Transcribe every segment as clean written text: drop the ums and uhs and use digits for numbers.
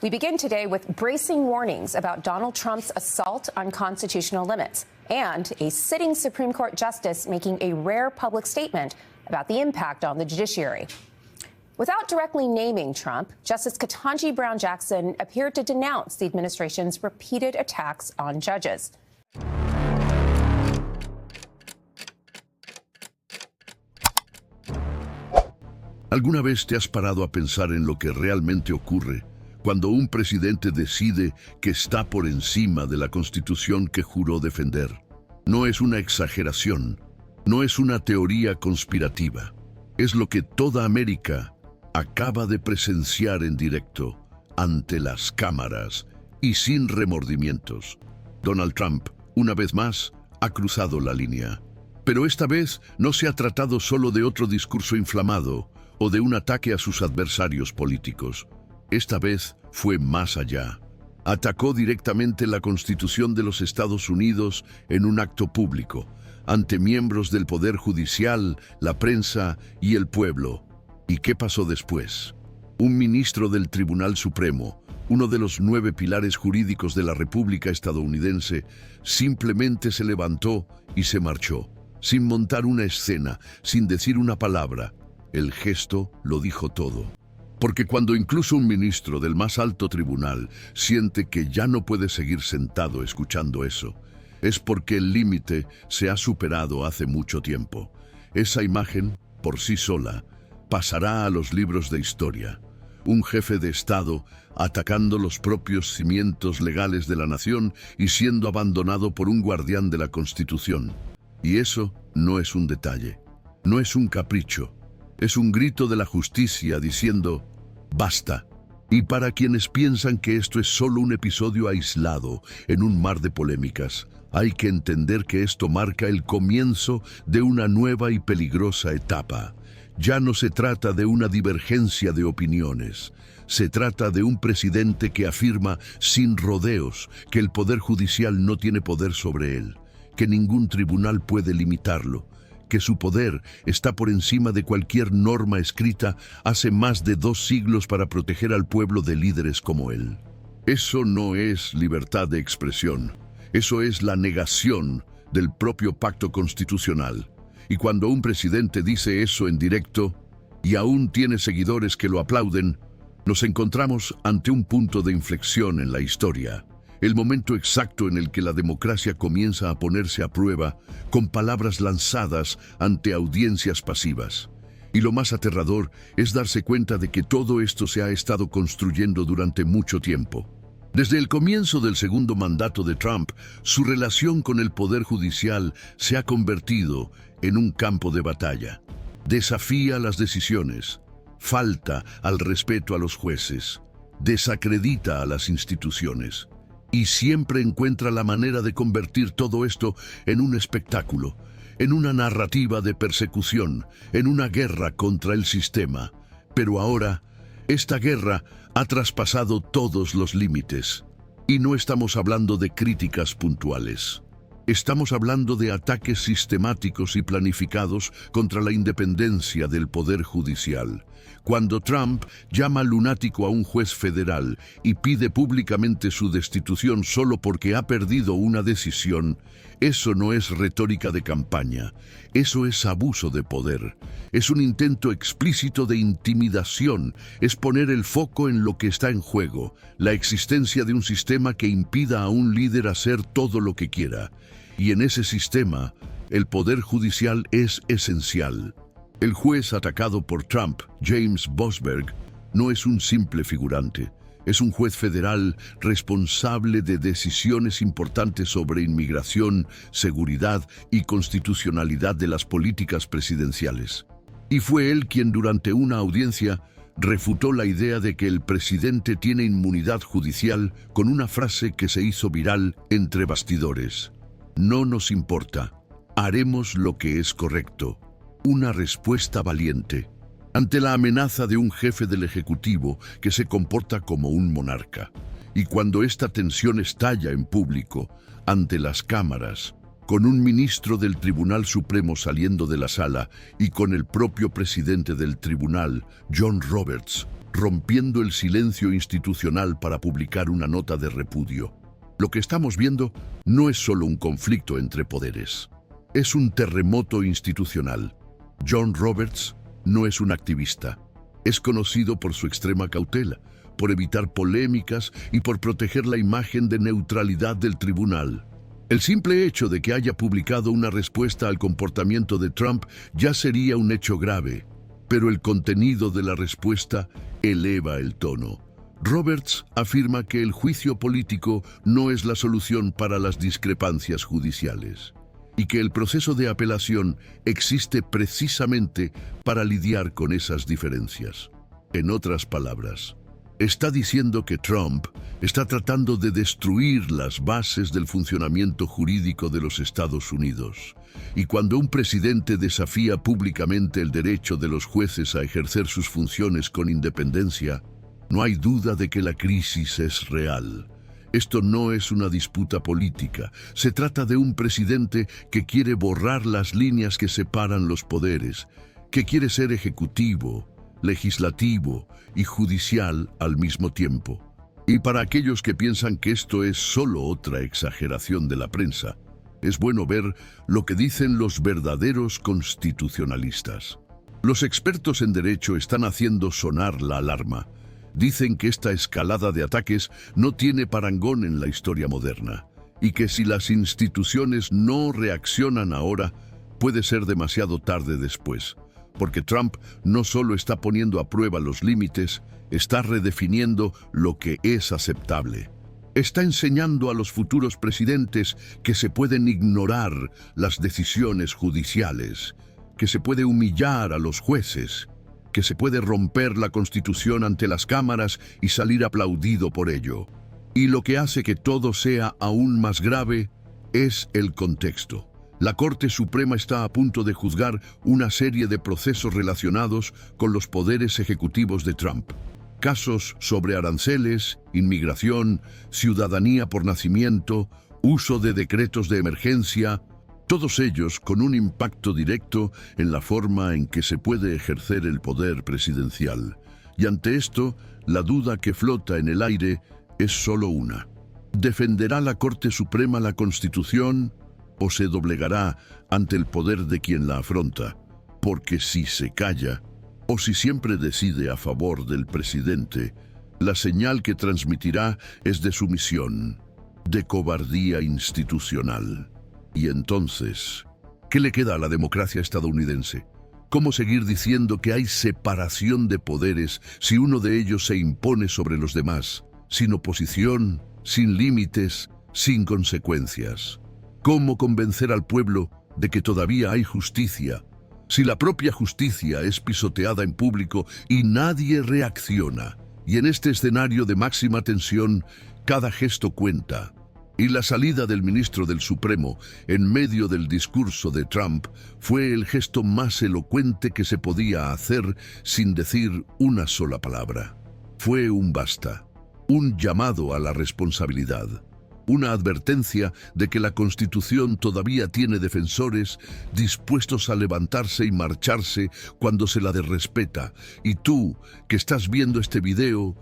We begin today with bracing warnings about Donald Trump's assault on constitutional limits and a sitting Supreme Court justice making a rare public statement about the impact on the judiciary. Without directly naming Trump, Justice Ketanji Brown Jackson appeared to denounce the administration's repeated attacks on judges. ¿Alguna vez te has parado a pensar en lo que realmente ocurre cuando un presidente decide que está por encima de la Constitución que juró defender? No es una exageración, no es una teoría conspirativa. Es lo que toda América acaba de presenciar en directo, ante las cámaras y sin remordimientos. Donald Trump, una vez más, ha cruzado la línea. Pero esta vez no se ha tratado solo de otro discurso inflamado o de un ataque a sus adversarios políticos. Esta vez fue más allá. Atacó directamente la Constitución de los Estados Unidos en un acto público, ante miembros del Poder Judicial, la prensa y el pueblo. ¿Y qué pasó después? Un ministro del Tribunal Supremo, uno de los 9 pilares jurídicos de la República estadounidense, simplemente se levantó y se marchó, sin montar una escena, sin decir una palabra. El gesto lo dijo todo. Porque cuando incluso un ministro del más alto tribunal siente que ya no puede seguir sentado escuchando eso, es porque el límite se ha superado hace mucho tiempo. Esa imagen, por sí sola, pasará a los libros de historia. Un jefe de Estado atacando los propios cimientos legales de la nación y siendo abandonado por un guardián de la Constitución. Y eso no es un detalle, no es un capricho. Es un grito de la justicia diciendo, ¡basta! Y para quienes piensan que esto es solo un episodio aislado en un mar de polémicas, hay que entender que esto marca el comienzo de una nueva y peligrosa etapa. Ya no se trata de una divergencia de opiniones. Se trata de un presidente que afirma sin rodeos que el Poder Judicial no tiene poder sobre él, que ningún tribunal puede limitarlo, que su poder está por encima de cualquier norma escrita hace más de 2 siglos para proteger al pueblo de líderes como él. Eso no es libertad de expresión, eso es la negación del propio pacto constitucional. Y cuando un presidente dice eso en directo, y aún tiene seguidores que lo aplauden, nos encontramos ante un punto de inflexión en la historia. El momento exacto en el que la democracia comienza a ponerse a prueba con palabras lanzadas ante audiencias pasivas. Y lo más aterrador es darse cuenta de que todo esto se ha estado construyendo durante mucho tiempo. Desde el comienzo del segundo mandato de Trump, su relación con el Poder Judicial se ha convertido en un campo de batalla. Desafía las decisiones, falta al respeto a los jueces, desacredita a las instituciones. Y siempre encuentra la manera de convertir todo esto en un espectáculo, en una narrativa de persecución, en una guerra contra el sistema. Pero ahora, esta guerra ha traspasado todos los límites. Y no estamos hablando de críticas puntuales. Estamos hablando de ataques sistemáticos y planificados contra la independencia del Poder Judicial. Cuando Trump llama lunático a un juez federal y pide públicamente su destitución solo porque ha perdido una decisión, eso no es retórica de campaña, eso es abuso de poder. Es un intento explícito de intimidación, es poner el foco en lo que está en juego, la existencia de un sistema que impida a un líder hacer todo lo que quiera. Y en ese sistema, el Poder Judicial es esencial. El juez atacado por Trump, James Boasberg, no es un simple figurante. Es un juez federal responsable de decisiones importantes sobre inmigración, seguridad y constitucionalidad de las políticas presidenciales. Y fue él quien durante una audiencia refutó la idea de que el presidente tiene inmunidad judicial con una frase que se hizo viral entre bastidores. No nos importa, haremos lo que es correcto. Una respuesta valiente ante la amenaza de un jefe del Ejecutivo que se comporta como un monarca. Y cuando esta tensión estalla en público, ante las cámaras, con un ministro del Tribunal Supremo saliendo de la sala y con el propio presidente del tribunal, John Roberts, rompiendo el silencio institucional para publicar una nota de repudio. Lo que estamos viendo no es solo un conflicto entre poderes, es un terremoto institucional. John Roberts no es un activista, es conocido por su extrema cautela, por evitar polémicas y por proteger la imagen de neutralidad del tribunal. El simple hecho de que haya publicado una respuesta al comportamiento de Trump ya sería un hecho grave, pero el contenido de la respuesta eleva el tono. Roberts afirma que el juicio político no es la solución para las discrepancias judiciales y que el proceso de apelación existe precisamente para lidiar con esas diferencias. En otras palabras, está diciendo que Trump está tratando de destruir las bases del funcionamiento jurídico de los Estados Unidos. Y cuando un presidente desafía públicamente el derecho de los jueces a ejercer sus funciones con independencia, no hay duda de que la crisis es real. Esto no es una disputa política. Se trata de un presidente que quiere borrar las líneas que separan los poderes, que quiere ser ejecutivo, legislativo y judicial al mismo tiempo. Y para aquellos que piensan que esto es solo otra exageración de la prensa, es bueno ver lo que dicen los verdaderos constitucionalistas. Los expertos en derecho están haciendo sonar la alarma. Dicen que esta escalada de ataques no tiene parangón en la historia moderna y que si las instituciones no reaccionan ahora, puede ser demasiado tarde después. Porque Trump no solo está poniendo a prueba los límites, está redefiniendo lo que es aceptable. Está enseñando a los futuros presidentes que se pueden ignorar las decisiones judiciales, que se puede humillar a los jueces, que se puede romper la Constitución ante las cámaras y salir aplaudido por ello. Y lo que hace que todo sea aún más grave es el contexto. La Corte Suprema está a punto de juzgar una serie de procesos relacionados con los poderes ejecutivos de Trump. Casos sobre aranceles, inmigración, ciudadanía por nacimiento, uso de decretos de emergencia, todos ellos con un impacto directo en la forma en que se puede ejercer el poder presidencial. Y ante esto, la duda que flota en el aire es solo una. ¿Defenderá la Corte Suprema la Constitución o se doblegará ante el poder de quien la afronta? Porque si se calla, o si siempre decide a favor del presidente, la señal que transmitirá es de sumisión, de cobardía institucional. Y entonces, ¿qué le queda a la democracia estadounidense? ¿Cómo seguir diciendo que hay separación de poderes si uno de ellos se impone sobre los demás, sin oposición, sin límites, sin consecuencias? ¿Cómo convencer al pueblo de que todavía hay justicia, si la propia justicia es pisoteada en público y nadie reacciona? Y en este escenario de máxima tensión, cada gesto cuenta. Y la salida del ministro del Supremo en medio del discurso de Trump fue el gesto más elocuente que se podía hacer sin decir una sola palabra. Fue un basta, un llamado a la responsabilidad, una advertencia de que la Constitución todavía tiene defensores dispuestos a levantarse y marcharse cuando se la desrespeta. Y tú, que estás viendo este video,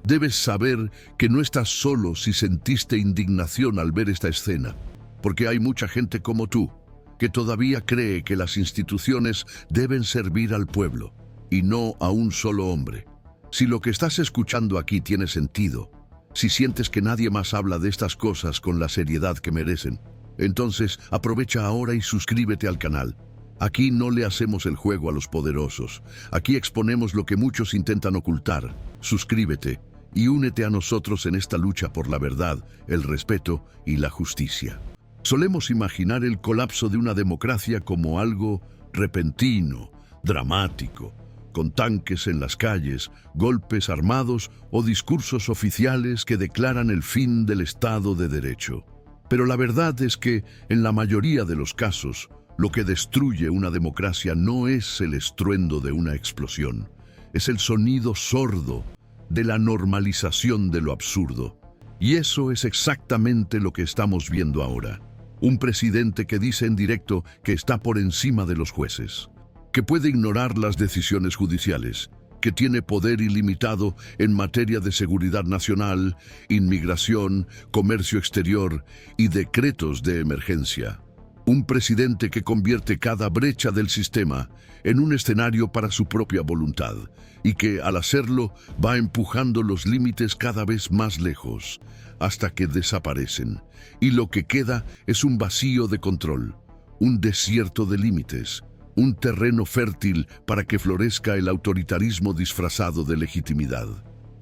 debes saber que no estás solo si sentiste indignación al ver esta escena, porque hay mucha gente como tú que todavía cree que las instituciones deben servir al pueblo y no a un solo hombre. Si lo que estás escuchando aquí tiene sentido, si sientes que nadie más habla de estas cosas con la seriedad que merecen, entonces aprovecha ahora y suscríbete al canal. Aquí no le hacemos el juego a los poderosos. Aquí exponemos lo que muchos intentan ocultar. Suscríbete y únete a nosotros en esta lucha por la verdad, el respeto y la justicia. Solemos imaginar el colapso de una democracia como algo repentino, dramático, con tanques en las calles, golpes armados o discursos oficiales que declaran el fin del Estado de Derecho. Pero la verdad es que, en la mayoría de los casos, lo que destruye una democracia no es el estruendo de una explosión, es el sonido sordo de la normalización de lo absurdo. Y eso es exactamente lo que estamos viendo ahora. Un presidente que dice en directo que está por encima de los jueces, que puede ignorar las decisiones judiciales, que tiene poder ilimitado en materia de seguridad nacional, inmigración, comercio exterior y decretos de emergencia. Un presidente que convierte cada brecha del sistema en un escenario para su propia voluntad y que, al hacerlo, va empujando los límites cada vez más lejos, hasta que desaparecen. Y lo que queda es un vacío de control, un desierto de límites, un terreno fértil para que florezca el autoritarismo disfrazado de legitimidad.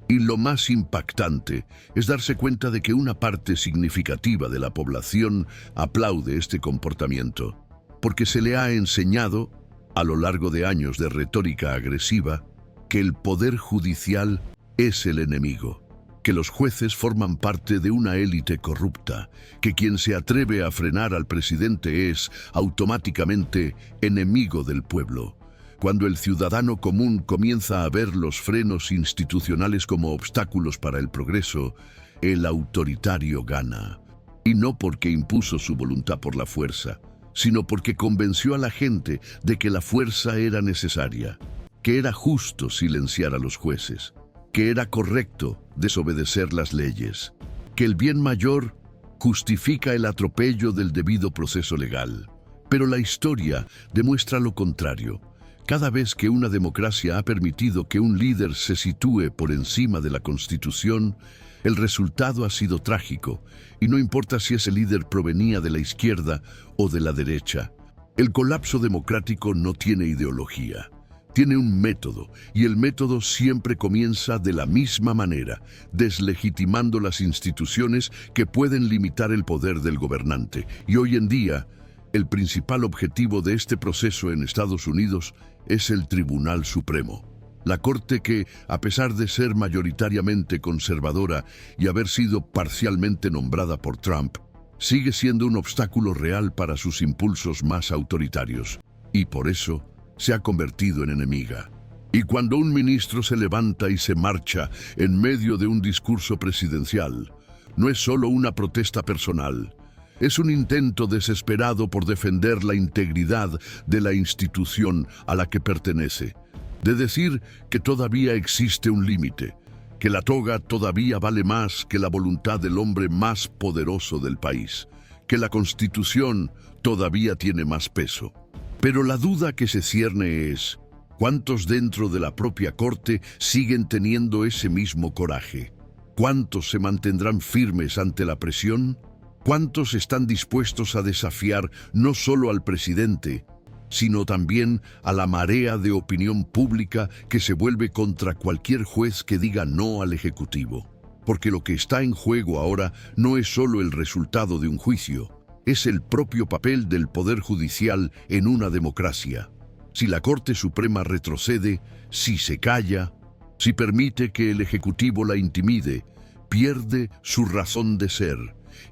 Y lo más impactante es darse cuenta de que una parte significativa de la población aplaude este comportamiento, porque se le ha enseñado, a lo largo de años de retórica agresiva, que el poder judicial es el enemigo, que los jueces forman parte de una élite corrupta, que quien se atreve a frenar al presidente es automáticamente enemigo del pueblo. Cuando el ciudadano común comienza a ver los frenos institucionales como obstáculos para el progreso, el autoritario gana. Y no porque impuso su voluntad por la fuerza, sino porque convenció a la gente de que la fuerza era necesaria, que era justo silenciar a los jueces, que era correcto desobedecer las leyes, que el bien mayor justifica el atropello del debido proceso legal. Pero la historia demuestra lo contrario. Cada vez que una democracia ha permitido que un líder se sitúe por encima de la Constitución, el resultado ha sido trágico, y no importa si ese líder provenía de la izquierda o de la derecha. El colapso democrático no tiene ideología, tiene un método, y el método siempre comienza de la misma manera, deslegitimando las instituciones que pueden limitar el poder del gobernante. Y hoy en día, el principal objetivo de este proceso en Estados Unidos es el Tribunal Supremo. La Corte que, a pesar de ser mayoritariamente conservadora y haber sido parcialmente nombrada por Trump, sigue siendo un obstáculo real para sus impulsos más autoritarios, y por eso se ha convertido en enemiga. Y cuando un ministro se levanta y se marcha en medio de un discurso presidencial, no es solo una protesta personal, es un intento desesperado por defender la integridad de la institución a la que pertenece, de decir que todavía existe un límite, que la toga todavía vale más que la voluntad del hombre más poderoso del país, que la Constitución todavía tiene más peso. Pero la duda que se cierne es, ¿cuántos dentro de la propia Corte siguen teniendo ese mismo coraje? ¿Cuántos se mantendrán firmes ante la presión? ¿Cuántos están dispuestos a desafiar no solo al presidente, sino también a la marea de opinión pública que se vuelve contra cualquier juez que diga no al Ejecutivo? Porque lo que está en juego ahora no es solo el resultado de un juicio, es el propio papel del Poder Judicial en una democracia. Si la Corte Suprema retrocede, si se calla, si permite que el Ejecutivo la intimide, pierde su razón de ser.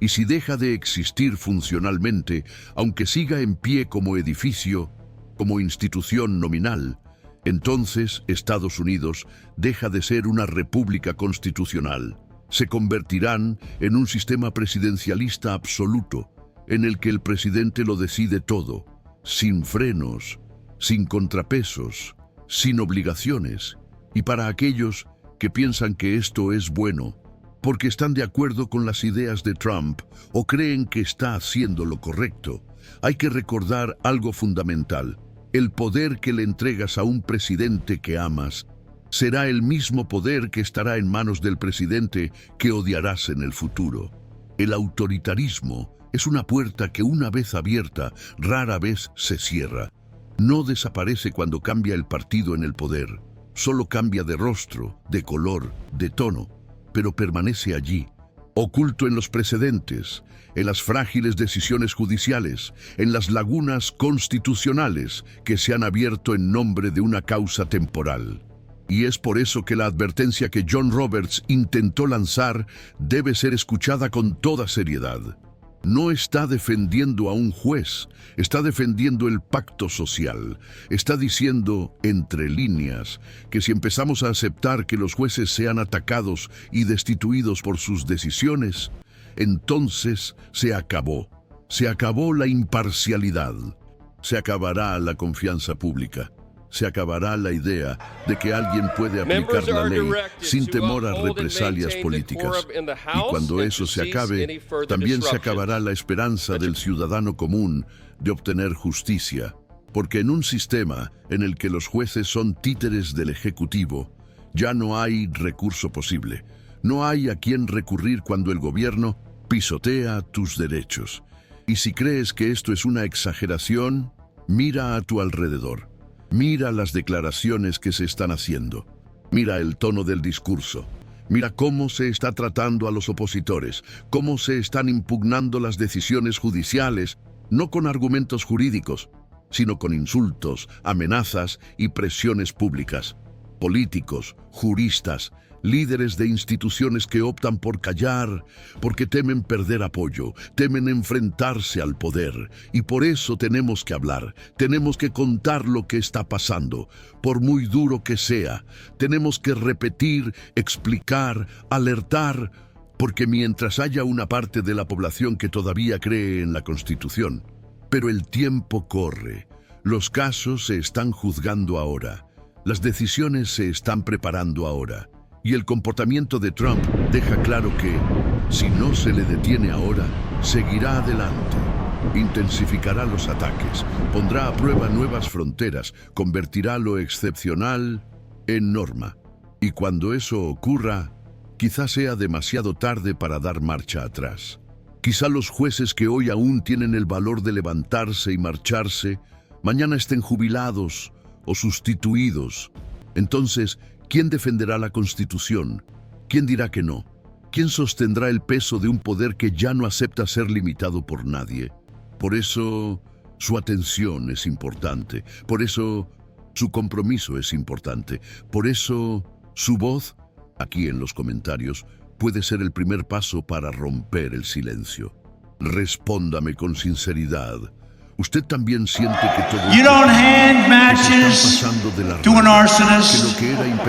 Y si deja de existir funcionalmente, aunque siga en pie como edificio, como institución nominal, entonces Estados Unidos deja de ser una república constitucional. Se convertirán en un sistema presidencialista absoluto, en el que el presidente lo decide todo, sin frenos, sin contrapesos, sin obligaciones. Y para aquellos que piensan que esto es bueno, porque están de acuerdo con las ideas de Trump o creen que está haciendo lo correcto, hay que recordar algo fundamental. El poder que le entregas a un presidente que amas será el mismo poder que estará en manos del presidente que odiarás en el futuro. El autoritarismo es una puerta que, una vez abierta, rara vez se cierra. No desaparece cuando cambia el partido en el poder, solo cambia de rostro, de color, de tono, pero permanece allí, oculto en los precedentes, en las frágiles decisiones judiciales, en las lagunas constitucionales que se han abierto en nombre de una causa temporal. Y es por eso que la advertencia que John Roberts intentó lanzar debe ser escuchada con toda seriedad. No está defendiendo a un juez, está defendiendo el pacto social. Está diciendo, entre líneas, que si empezamos a aceptar que los jueces sean atacados y destituidos por sus decisiones, entonces se acabó la imparcialidad, se acabará la confianza pública, se acabará la idea de que alguien puede aplicar la ley sin temor a represalias políticas. Y cuando eso se acabe, también se acabará la esperanza del ciudadano común de obtener justicia. Porque en un sistema en el que los jueces son títeres del Ejecutivo, ya no hay recurso posible. No hay a quien recurrir cuando el gobierno pisotea tus derechos. Y si crees que esto es una exageración, mira a tu alrededor. Mira las declaraciones que se están haciendo. Mira el tono del discurso. Mira cómo se está tratando a los opositores, cómo se están impugnando las decisiones judiciales, no con argumentos jurídicos, sino con insultos, amenazas y presiones públicas. Políticos, juristas, líderes de instituciones que optan por callar porque temen perder apoyo, temen enfrentarse al poder. Y por eso tenemos que hablar, tenemos que contar lo que está pasando, por muy duro que sea. Tenemos que repetir, explicar, alertar, porque mientras haya una parte de la población que todavía cree en la Constitución, pero el tiempo corre, los casos se están juzgando ahora, las decisiones se están preparando ahora. Y el comportamiento de Trump deja claro que, si no se le detiene ahora, seguirá adelante. Intensificará los ataques, pondrá a prueba nuevas fronteras, convertirá lo excepcional en norma. Y cuando eso ocurra, quizá sea demasiado tarde para dar marcha atrás. Quizá los jueces que hoy aún tienen el valor de levantarse y marcharse, mañana estén jubilados o sustituidos. Entonces, ¿quién defenderá la Constitución? ¿Quién dirá que no? ¿Quién sostendrá el peso de un poder que ya no acepta ser limitado por nadie? Por eso, su atención es importante. Por eso, su compromiso es importante. Por eso, su voz, aquí en los comentarios, puede ser el primer paso para romper el silencio. Respóndame con sinceridad. ¿Usted también siente que todo You don't hand matches to an arsonist,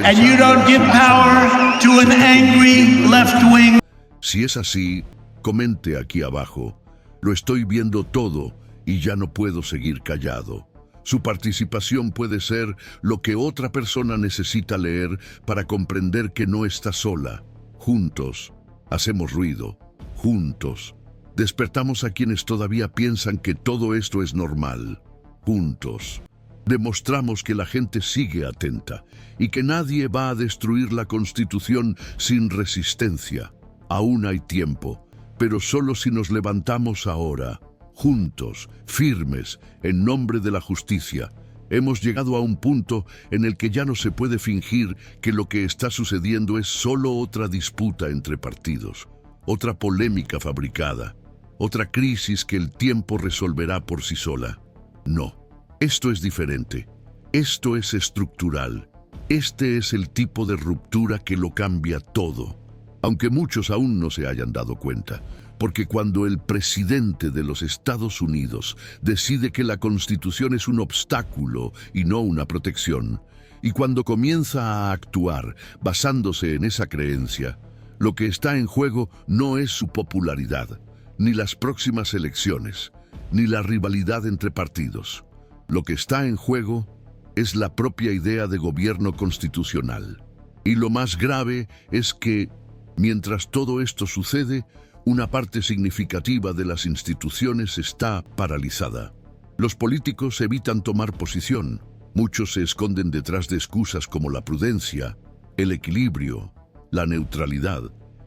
and you don't give power to an angry left wing? Si es así, comente aquí abajo. Lo estoy viendo todo y ya no puedo seguir callado. Su participación puede ser lo que otra persona necesita leer para comprender que no está sola. Juntos, hacemos ruido. Juntos, despertamos a quienes todavía piensan que todo esto es normal. Juntos, demostramos que la gente sigue atenta y que nadie va a destruir la Constitución sin resistencia. Aún hay tiempo, pero solo si nos levantamos ahora, juntos, firmes, en nombre de la justicia. Hemos llegado a un punto en el que ya no se puede fingir que lo que está sucediendo es solo otra disputa entre partidos, otra polémica fabricada. Otra crisis que el tiempo resolverá por sí sola. No, esto es diferente. Esto es estructural. Este es el tipo de ruptura que lo cambia todo. Aunque muchos aún no se hayan dado cuenta. Porque cuando el presidente de los Estados Unidos decide que la Constitución es un obstáculo y no una protección, y cuando comienza a actuar basándose en esa creencia, lo que está en juego no es su popularidad, ni las próximas elecciones, ni la rivalidad entre partidos. Lo que está en juego es la propia idea de gobierno constitucional. Y lo más grave es que, mientras todo esto sucede, una parte significativa de las instituciones está paralizada. Los políticos evitan tomar posición. Muchos se esconden detrás de excusas como la prudencia, el equilibrio, la neutralidad,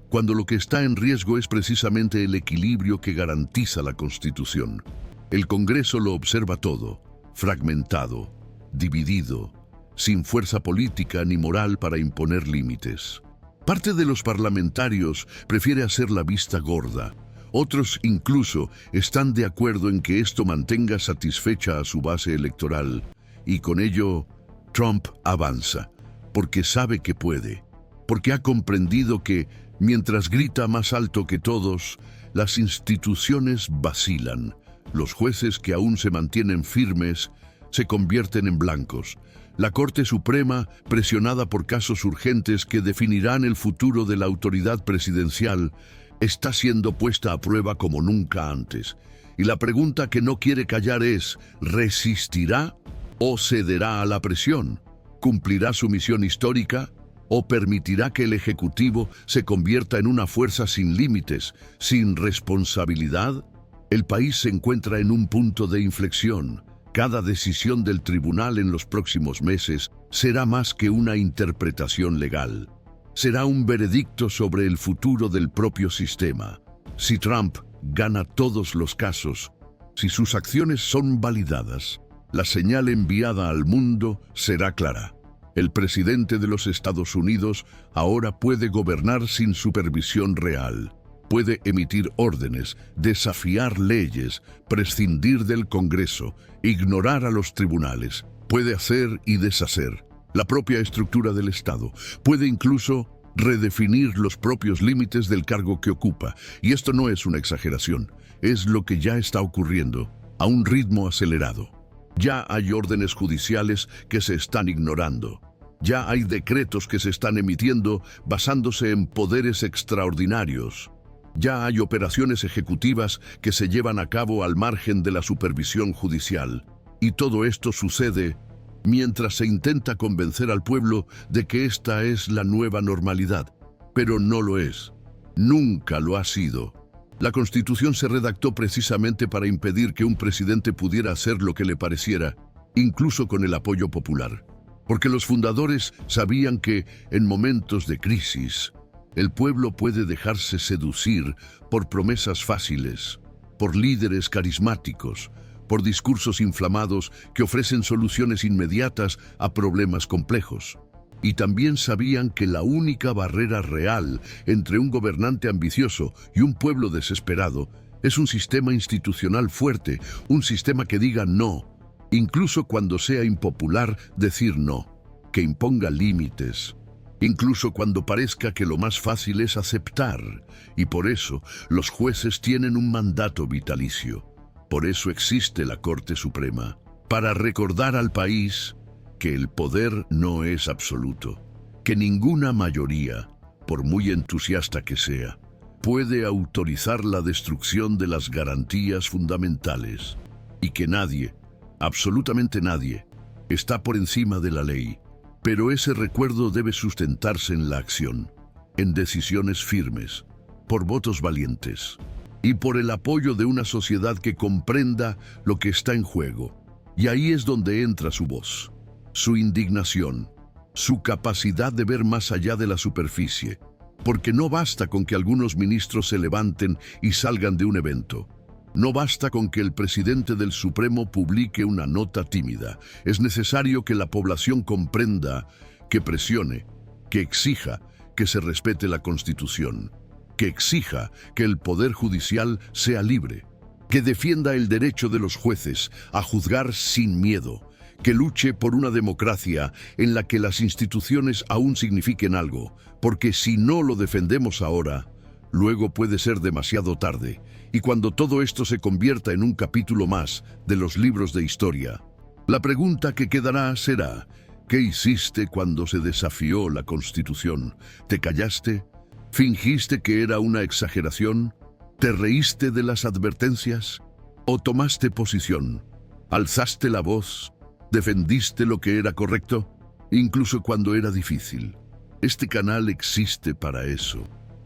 cuando lo que está en riesgo es precisamente el equilibrio que garantiza la Constitución. El Congreso lo observa todo, fragmentado, dividido, sin fuerza política ni moral para imponer límites. Parte de los parlamentarios prefiere hacer la vista gorda. Otros incluso están de acuerdo en que esto mantenga satisfecha a su base electoral. Y con ello, Trump avanza, porque sabe que puede, porque ha comprendido que, mientras grita más alto que todos, las instituciones vacilan. Los jueces que aún se mantienen firmes se convierten en blancos. La Corte Suprema, presionada por casos urgentes que definirán el futuro de la autoridad presidencial, está siendo puesta a prueba como nunca antes. Y la pregunta que no quiere callar es, ¿resistirá? ¿O cederá a la presión? ¿Cumplirá su misión histórica? ¿O permitirá que el Ejecutivo se convierta en una fuerza sin límites, sin responsabilidad? El país se encuentra en un punto de inflexión. Cada decisión del tribunal en los próximos meses será más que una interpretación legal. Será un veredicto sobre el futuro del propio sistema. Si Trump gana todos los casos, si sus acciones son validadas, la señal enviada al mundo será clara. El presidente de los Estados Unidos ahora puede gobernar sin supervisión real. Puede emitir órdenes, desafiar leyes, prescindir del Congreso, ignorar a los tribunales. Puede hacer y deshacer la propia estructura del Estado. Puede incluso redefinir los propios límites del cargo que ocupa. Y esto no es una exageración, es lo que ya está ocurriendo, a un ritmo acelerado. Ya hay órdenes judiciales que se están ignorando. Ya hay decretos que se están emitiendo basándose en poderes extraordinarios. Ya hay operaciones ejecutivas que se llevan a cabo al margen de la supervisión judicial. Y todo esto sucede mientras se intenta convencer al pueblo de que esta es la nueva normalidad. Pero no lo es. Nunca lo ha sido. La Constitución se redactó precisamente para impedir que un presidente pudiera hacer lo que le pareciera, incluso con el apoyo popular. Porque los fundadores sabían que, en momentos de crisis, el pueblo puede dejarse seducir por promesas fáciles, por líderes carismáticos, por discursos inflamados que ofrecen soluciones inmediatas a problemas complejos. Y también sabían que la única barrera real entre un gobernante ambicioso y un pueblo desesperado es un sistema institucional fuerte, un sistema que diga no, incluso cuando sea impopular decir no, que imponga límites, incluso cuando parezca que lo más fácil es aceptar. Y por eso los jueces tienen un mandato vitalicio. Por eso existe la Corte Suprema, para recordar al país que el poder no es absoluto, que ninguna mayoría, por muy entusiasta que sea, puede autorizar la destrucción de las garantías fundamentales, y que nadie, absolutamente nadie, está por encima de la ley. Pero ese recuerdo debe sustentarse en la acción, en decisiones firmes, por votos valientes, y por el apoyo de una sociedad que comprenda lo que está en juego. Y ahí es donde entra su voz, su indignación, su capacidad de ver más allá de la superficie, porque no basta con que algunos ministros se levanten y salgan de un evento. No basta con que el presidente del Supremo publique una nota tímida. Es necesario que la población comprenda, que presione, que exija que se respete la Constitución, que exija que el Poder Judicial sea libre, que defienda el derecho de los jueces a juzgar sin miedo, que luche por una democracia en la que las instituciones aún signifiquen algo, porque si no lo defendemos ahora, luego puede ser demasiado tarde, y cuando todo esto se convierta en un capítulo más de los libros de historia, la pregunta que quedará será: ¿qué hiciste cuando se desafió la Constitución? ¿Te callaste? ¿Fingiste que era una exageración? ¿Te reíste de las advertencias? ¿O tomaste posición? ¿Alzaste la voz? ¿Defendiste lo que era correcto? Incluso cuando era difícil. Este canal existe para eso.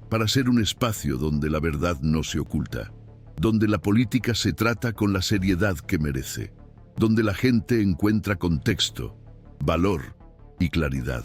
Para ser un espacio donde la verdad no se oculta, donde la política se trata con la seriedad que merece, donde la gente encuentra contexto, valor y claridad.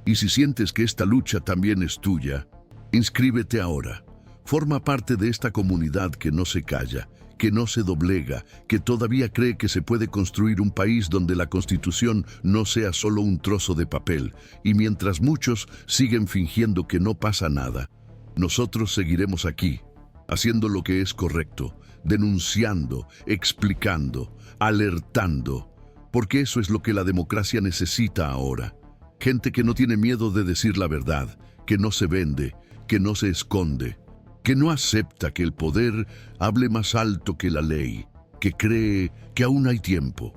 Y si sientes que esta lucha también es tuya, inscríbete ahora. Forma parte de esta comunidad que no se calla, que no se doblega, que todavía cree que se puede construir un país donde la Constitución no sea solo un trozo de papel, y mientras muchos siguen fingiendo que no pasa nada, nosotros seguiremos aquí, haciendo lo que es correcto, denunciando, explicando, alertando, porque eso es lo que la democracia necesita ahora. Gente que no tiene miedo de decir la verdad, que no se vende, que no se esconde, que no acepta que el poder hable más alto que la ley, que cree que aún hay tiempo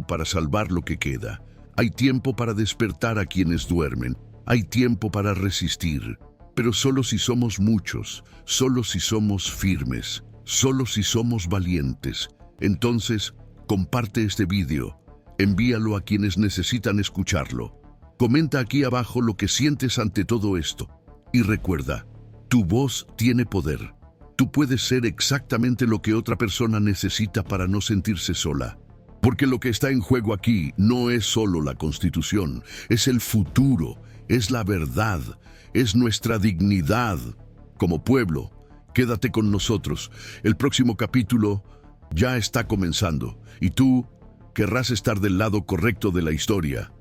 para salvar lo que queda. Hay tiempo para despertar a quienes duermen, hay tiempo para resistir. Pero solo si somos muchos, solo si somos firmes, solo si somos valientes. Entonces, comparte este vídeo, Envíalo a quienes necesitan escucharlo. Comenta aquí abajo lo que sientes ante todo esto. Y recuerda, tu voz tiene poder. Tú puedes ser exactamente lo que otra persona necesita para no sentirse sola. Porque lo que está en juego aquí no es solo la Constitución, es el futuro, es la verdad, es nuestra dignidad. Como pueblo, quédate con nosotros. El próximo capítulo ya está comenzando y tú querrás estar del lado correcto de la historia.